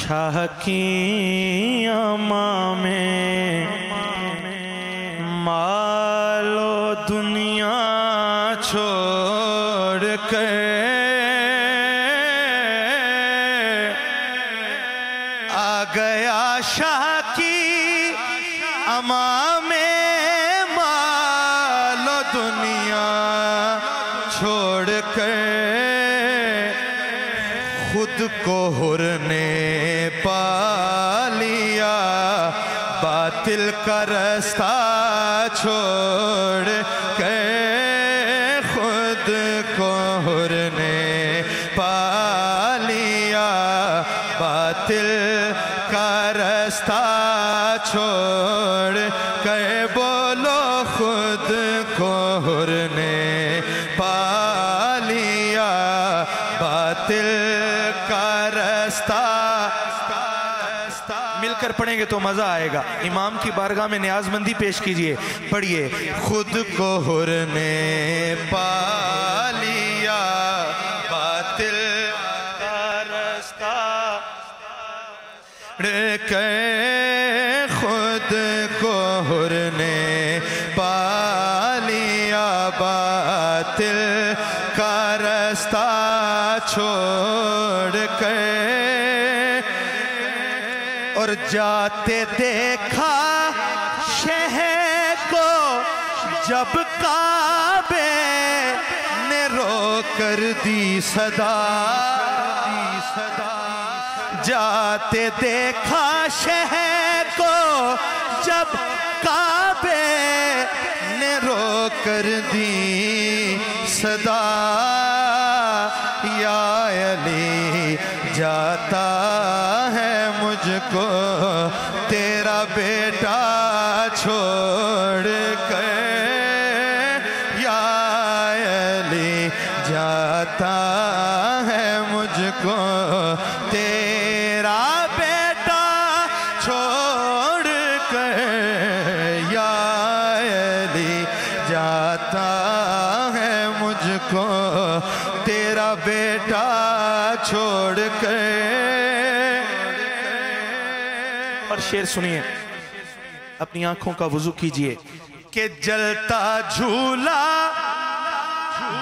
شاہ کی اماں میں مالو دنیا چھوڑ کر آ گیا شاہ کی اماں میں مالو دنیا چھوڑ کر خود کو حر نے پا لیا باطل کا رستہ چھوڑ کر خود کو حر نے پا لیا باطل کا رستہ چھوڑ کر بولو خود کو حر نے پا لیا باطل کا رستہ مل کر پڑھیں گے تو مزہ آئے گا امام کی بارگاہ میں نیاز مندی پیش کیجئے پڑھئے خود کو حر نے پا لیا باطل کا رستہ خود کو حر نے پا لیا باطل کا رستہ چھوڑ کر اور جاتے دیکھا شہر کو جب کعبے نے رو کر دی صدا جاتے دیکھا شہر کو جب کعبے نے رو کر دی صدا یا علی جاتا ہے مجھ کو تیرا بیٹا چھوڑ کر یا علی جاتا ہے مجھ کو تیرا بیٹا چھوڑ کر یا علی جاتا ہے مجھ کو تیرا بیٹا چھوڑ کر اور شعر سنیے اپنی آنکھوں کا وضو کیجئے کہ جلتا جھولا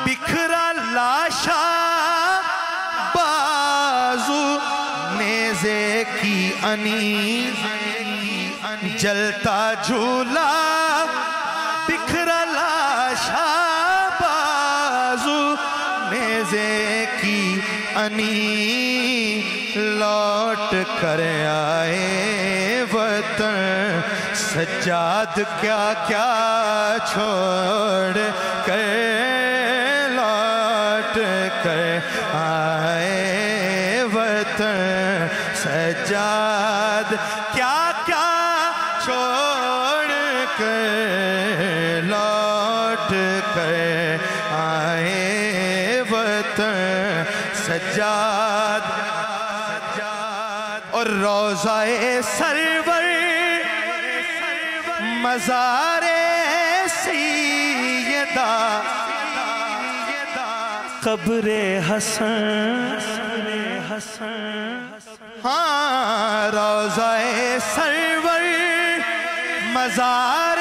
بکھرا لاشا بازو نیزے کی انیز جلتا جھولا بکھرا لاشا بازو نیزے کی انی لوٹ کر آئے وطن سجاد کیا کیا چھوڑ کر لوٹ کر آئے وطن سجاد کیا کیا چھوڑ کر لوٹ کر آئے وطن سجاد اور روضہ سرور مزار سیدہ قبر حسن ہاں روضہ سرور مزار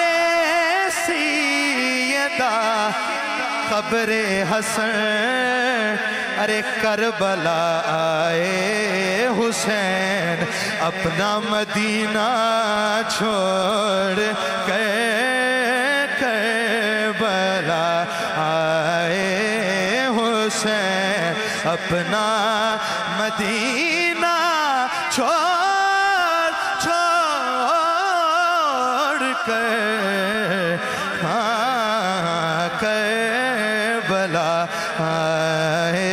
سیدہ قبر حسن ارے کربلا آئے حسین اپنا مدینہ چھوڑ کے کربلا آئے حسین اپنا مدینہ چھوڑ کے کربلا آئے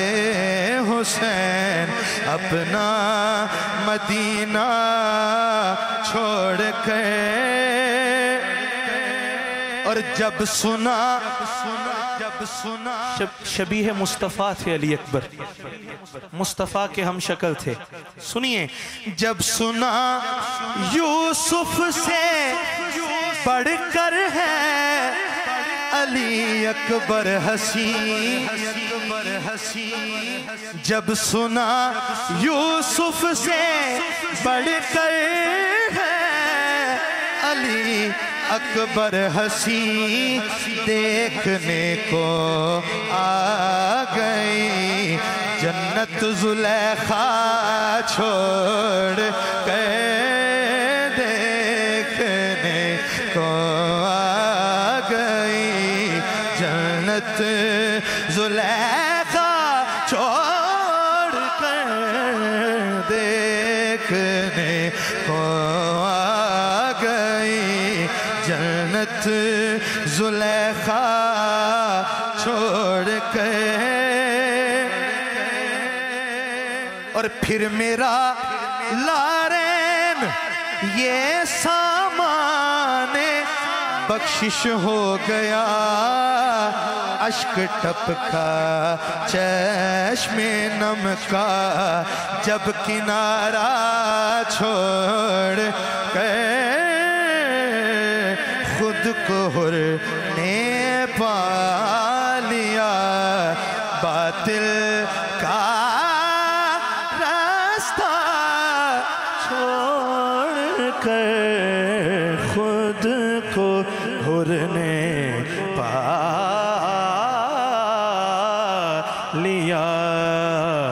حسین اپنا مدینہ چھوڑ کے اور جب سنا شبیہ مصطفیٰ تھے علی اکبر مصطفیٰ کے ہم شکل تھے سنیے جب سنا یوسف سے بڑھ کر ہے علی اکبر حسین جب سنا یوسف سے بڑھ کر ہے علی اکبر حسین دیکھنے کو آ گئی جنت زلیخا چھوڑ کے دیکھنے کو آ گئی جنت زلیخا چھوڑ کر دیکھنے کو آ گئی جنت زلیخا چھوڑ کے اور پھر میرا لارین یہ سامان بخشش ہو گیا اشک ٹپکا چشم نم کا جب کنارہ چھوڑ کے خود کو حر نے پا لیا باطل کا راستہ چھوڑ کر خود کو حر نے پا